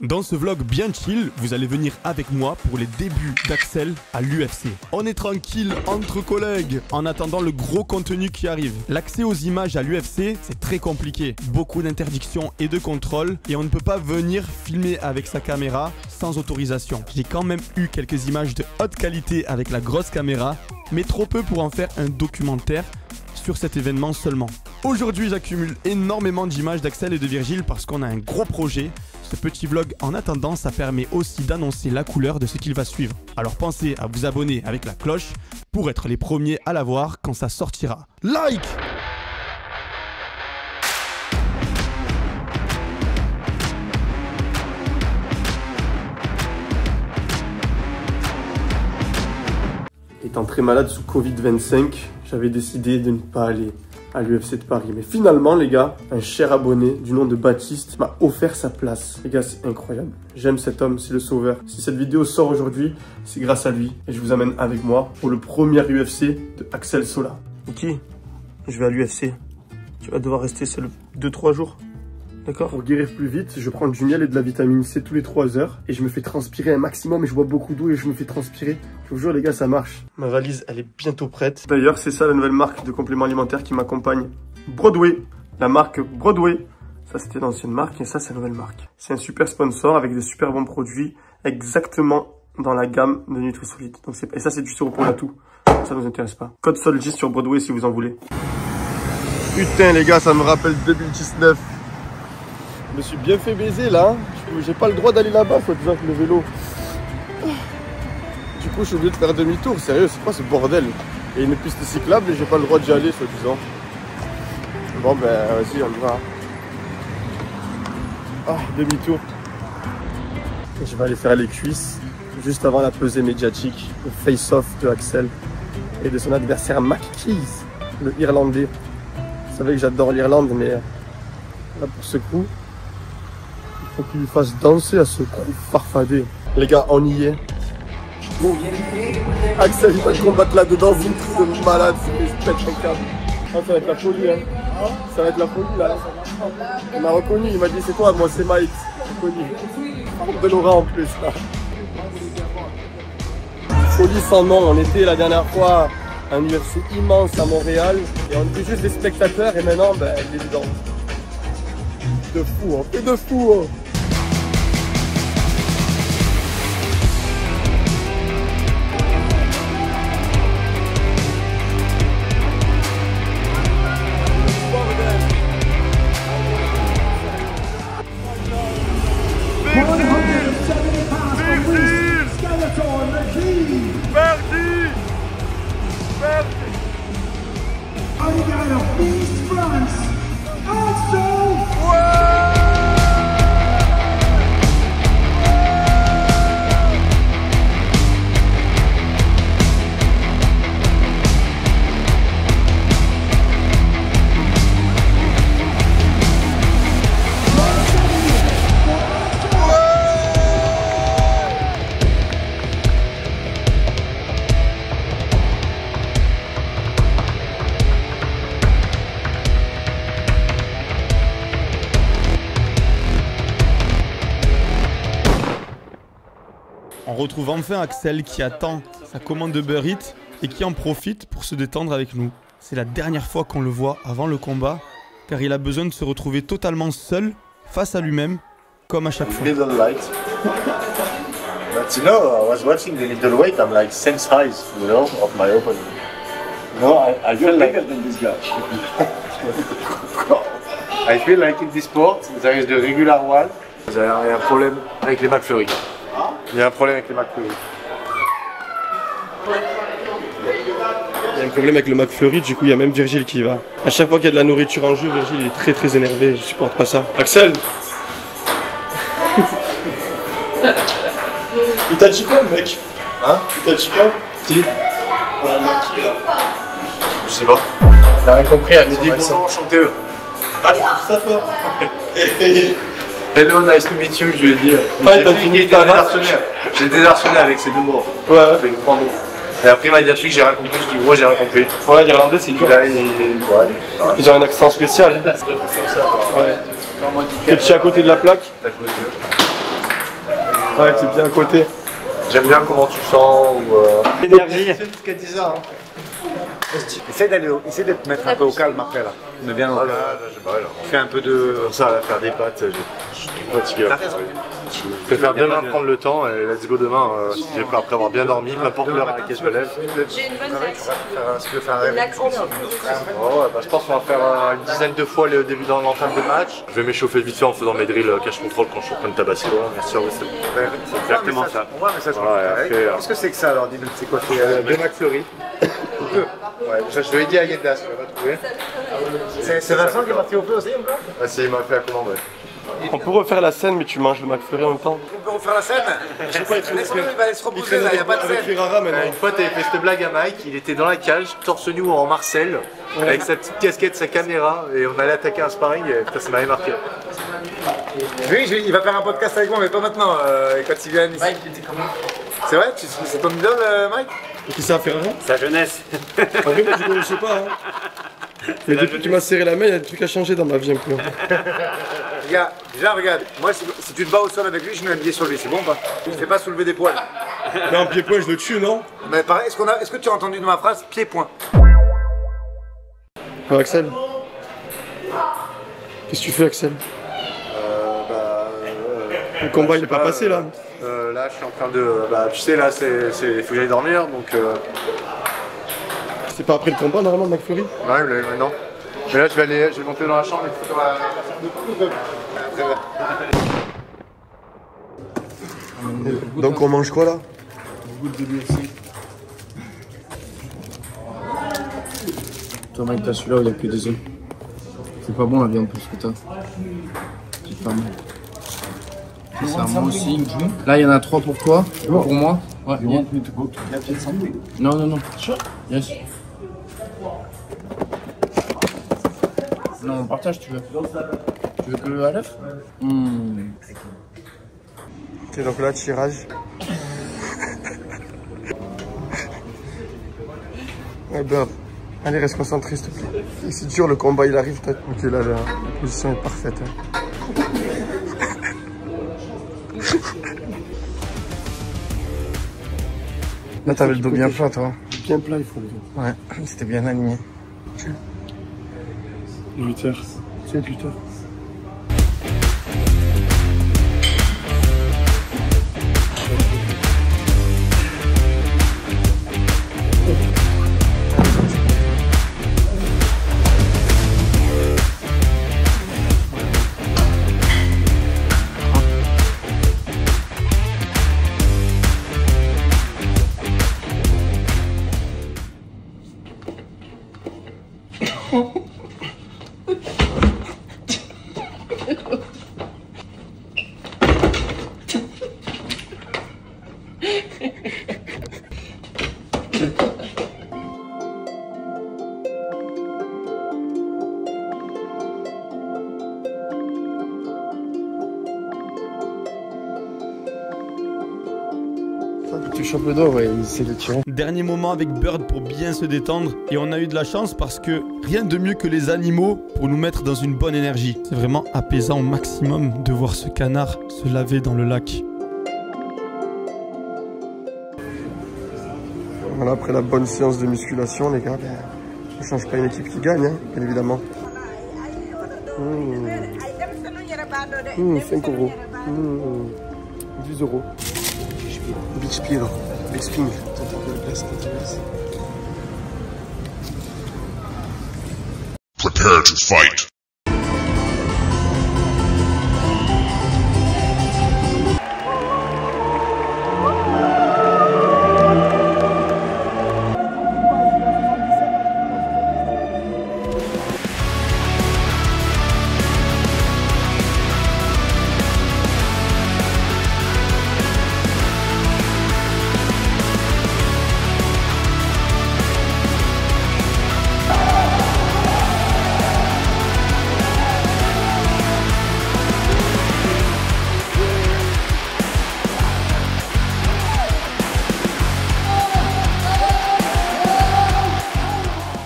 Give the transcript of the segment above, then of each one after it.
Dans ce vlog bien chill, vous allez venir avec moi pour les débuts d'Axel à l'UFC. On est tranquille entre collègues en attendant le gros contenu qui arrive. L'accès aux images à l'UFC, c'est très compliqué. Beaucoup d'interdictions et de contrôles et on ne peut pas venir filmer avec sa caméra sans autorisation. J'ai quand même eu quelques images de haute qualité avec la grosse caméra, mais trop peu pour en faire un documentaire sur cet événement seulement. Aujourd'hui, j'accumule énormément d'images d'Axel et de Virgile parce qu'on a un gros projet. Ce petit vlog, en attendant, ça permet aussi d'annoncer la couleur de ce qu'il va suivre. Alors pensez à vous abonner avec la cloche pour être les premiers à la voir quand ça sortira. Like! Étant très malade sous Covid-25, j'avais décidé de ne pas aller à l'UFC de Paris. Mais finalement, les gars, un cher abonné du nom de Baptiste m'a offert sa place. Les gars, c'est incroyable. J'aime cet homme, c'est le sauveur. Si cette vidéo sort aujourd'hui, c'est grâce à lui. Et je vous amène avec moi pour le premier UFC de Axel Sola. Ok, je vais à l'UFC. Tu vas devoir rester seul 2-3 jours. D'accord? Pour guérir plus vite, je prends du miel et de la vitamine C tous les 3 heures. Et je me fais transpirer un maximum et je bois beaucoup d'eau et je me fais transpirer. Je vous jure les gars, ça marche. Ma valise, elle est bientôt prête. D'ailleurs, c'est ça la nouvelle marque de compléments alimentaires qui m'accompagne. Broadway. La marque Broadway. Ça, c'était l'ancienne marque et ça, c'est la nouvelle marque. C'est un super sponsor avec des super bons produits exactement dans la gamme de Nutrisolide. Donc et ça, c'est du sirop pour l'atout. Ça nous intéresse pas. Code SOLGIS sur Broadway si vous en voulez. Putain les gars, ça me rappelle 2019. Je me suis bien fait baiser là, j'ai pas le droit d'aller là-bas, faut dire que le vélo. Du coup, je suis obligé de faire demi-tour, sérieux, c'est quoi ce bordel? Il y a une piste cyclable et j'ai pas le droit d'y aller, soi-disant. Bon, ben, vas-y, on y va. Ah, demi-tour. Je vais aller faire les cuisses, juste avant la pesée médiatique, le face-off de Axel et de son adversaire McKees, le Irlandais. Vous savez que j'adore l'Irlande, mais là, pour ce coup, faut qu'il lui fasse danser à ce gros farfadé. Les gars, on y est. Axel, il va combattre là-dedans, c'est une truc de malade, je pète un câble. Ah, ça va être la folie, hein. Ça va être la folie, là. Il m'a reconnu, il m'a dit, c'est toi? Moi, c'est Mike. Reconnu. De Laura en plus, là. Folie sans nom. On était la dernière fois à un UFC immense à Montréal et on était juste des spectateurs et maintenant, ben, les gens. De fou, hein. Et de fou, hein. On retrouve enfin Axel qui attend sa commande de Uber Eats et qui en profite pour se détendre avec nous. C'est la dernière fois qu'on le voit avant le combat car il a besoin de se retrouver totalement seul face à lui-même comme à chaque fois. Middleweight. But you know, I was watching the middleweight, I'm like same size, you know, of my opponent. No, I feel like bigger than this guy. I feel like in this sport, there is the regular one. Il y a un problème avec les McFlurry. Il y a un problème avec les McFlurry. Il y a un problème avec le McFlurry, du coup il y a même Virgile qui y va. À chaque fois qu'il y a de la nourriture en jeu, Virgile est très énervé, je supporte pas ça. Axel! Il t'a dit quoi le mec? Hein? Il t'a dit quoi? Si. Je sais pas. T'as rien compris, elle me dit bonjour, enchanté. Ah, tu fais ça toi? Hello, nice to meet you, je lui ai dit. Ouais, t'as fini ta race. J'ai désarçonné avec ces deux mots. Ouais. Avec 3 mots. Et après, il m'a dit un truc, j'ai rien compris. Je dis, gros, j'ai rien compris. Ouais, l'Irlandais, c'est dur. Ils ont un accent spécial. Ouais. Que tu es à côté de la plaque. Ouais, t'es bien à côté. J'aime bien comment tu sens ou L'énergie. C'est jusqu'à 10h. Hein. Essaye de te mettre un peu au calme après là. Mais bien au calme. On fait un peu de. Comme ça, à faire des pâtes, je suis fatigué. Je préfère bien prendre le temps et let's go demain. Après avoir bien dormi, peu importe l'heure à laquelle je me lève. J'ai une bonne réaction. Tu veux faire un rêve? Ouais, Je pense qu'on va faire une dizaine de fois le début dans l'entame de match. Je vais m'échauffer vite fait en faisant mes drills cache-contrôle quand je suis en train de tabasser. Bien sûr, c'est exactement ça. Ouais, mais ça, je Qu'est-ce que c'est que ça alors? Dis-nous, c'est quoi? Deux McFlurry. Ouais, je lui ai dit à Yendas, tu vas pas trouver. C'est Vincent qui est parti au feu aussi encore? Ah si, il m'a fait la commande, ouais. On peut refaire la scène, mais tu manges le McFlurry en même temps. On peut refaire la scène? Laisse-le, il va aller se reposer là, il n'y a pas de scène. Une fois, t'avais fait cette blague à Mike, il était dans la cage, torse nu en Marcel, avec sa petite casquette, sa caméra, et on allait attaquer un sparring, et putain, ça m'avait marqué. Oui, il va faire un podcast avec moi, mais pas maintenant, quand il vient ici. Mike, il était comment? C'est vrai? C'est ton idole, Mike? Qui ça a fait rien? Sa jeunesse. En vrai, moi, je connaissais pas. Hein. Mais depuis que tu m'as serré la main, il y a des trucs à changer dans ma vie un peu. Regarde, moi si tu te bats au sol avec lui, je mets un pied sur lui, c'est bon ou pas? Je ne fais pas soulever des poils. Non, pied-point, je le tue, non? Mais pareil, est-ce que tu as entendu de ma phrase pied-point? Ah, Axel? Qu'est-ce que tu fais, Axel? Le combat, il est pas passé là. Là, je suis en train de. Tu sais, là, il faut que j'aille dormir, donc. C'est pas après le combat, normalement, le McFlurry? Ouais, mais non. Mais là, je vais monter dans la chambre et tout. Donc, on mange quoi là? Toi Mike, t'as celui-là où il n'y a que des œufs. C'est pas bon la viande plus que t'as. C'est pas bon. C'est ça, moi aussi. Là il y en a 3 pour toi, pour moi. Ouais, non. Yes. Non, on partage tu veux. Tu veux que le à l'œuf? Ok, donc là, tirage. Ouais, Bird. Allez, reste concentré, s'il te plaît. C'est dur, le combat, il arrive. Ok, là, la position est parfaite. Hein. Là t'avais le dos bien plat toi. Bien plat, il faut le dos. Ouais, c'était bien aligné. 8h. C'est 8h. Tu chopes le dos, ouais, il essaie de tirer. Dernier moment avec Bird pour bien se détendre. Et on a eu de la chance parce que rien de mieux que les animaux pour nous mettre dans une bonne énergie. C'est vraiment apaisant au maximum de voir ce canard se laver dans le lac. Voilà, après la bonne séance de musculation, les gars, on ne change pas une équipe qui gagne, hein, bien évidemment. 5 euros. 10 euros. Big Spiel. Big Spin. Prepare to fight.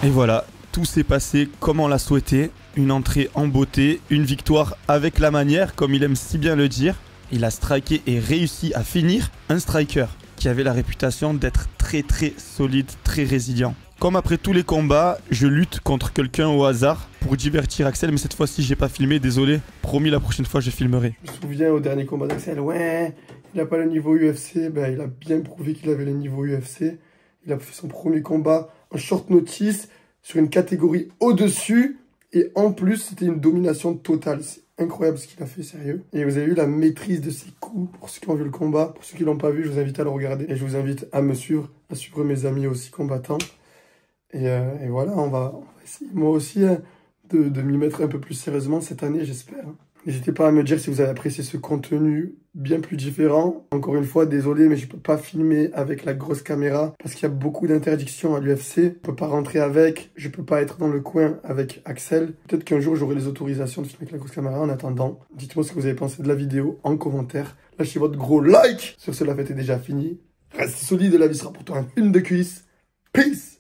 Et voilà, tout s'est passé comme on l'a souhaité. Une entrée en beauté, une victoire avec la manière, comme il aime si bien le dire. Il a striké et réussi à finir un striker qui avait la réputation d'être très solide, très résilient. Comme après tous les combats, je lutte contre quelqu'un au hasard pour divertir Axel, mais cette fois-ci j'ai pas filmé, désolé. Promis, la prochaine fois je filmerai. Je me souviens au dernier combat d'Axel, ouais, il a pas le niveau UFC, ben il a bien prouvé qu'il avait le niveau UFC. Il a fait son premier combat en short notice sur une catégorie au-dessus et en plus c'était une domination totale. C'est incroyable ce qu'il a fait, sérieux. Et vous avez eu la maîtrise de ses coups. Pour ceux qui ont vu le combat, pour ceux qui l'ont pas vu, je vous invite à le regarder et je vous invite à me suivre, à suivre mes amis aussi combattants. Et voilà, on va essayer moi aussi de m'y mettre un peu plus sérieusement cette année, j'espère. N'hésitez pas à me dire si vous avez apprécié ce contenu bien plus différent. Encore une fois, désolé, mais je peux pas filmer avec la grosse caméra parce qu'il y a beaucoup d'interdictions à l'UFC. Je peux pas rentrer avec, je peux pas être dans le coin avec Axel. Peut-être qu'un jour, j'aurai les autorisations de filmer avec la grosse caméra. En attendant, dites-moi ce que vous avez pensé de la vidéo en commentaire. Lâchez votre gros like. Sur ce, la fête est déjà finie. Reste solide, la vie sera pour toi un film de cuisse. Peace!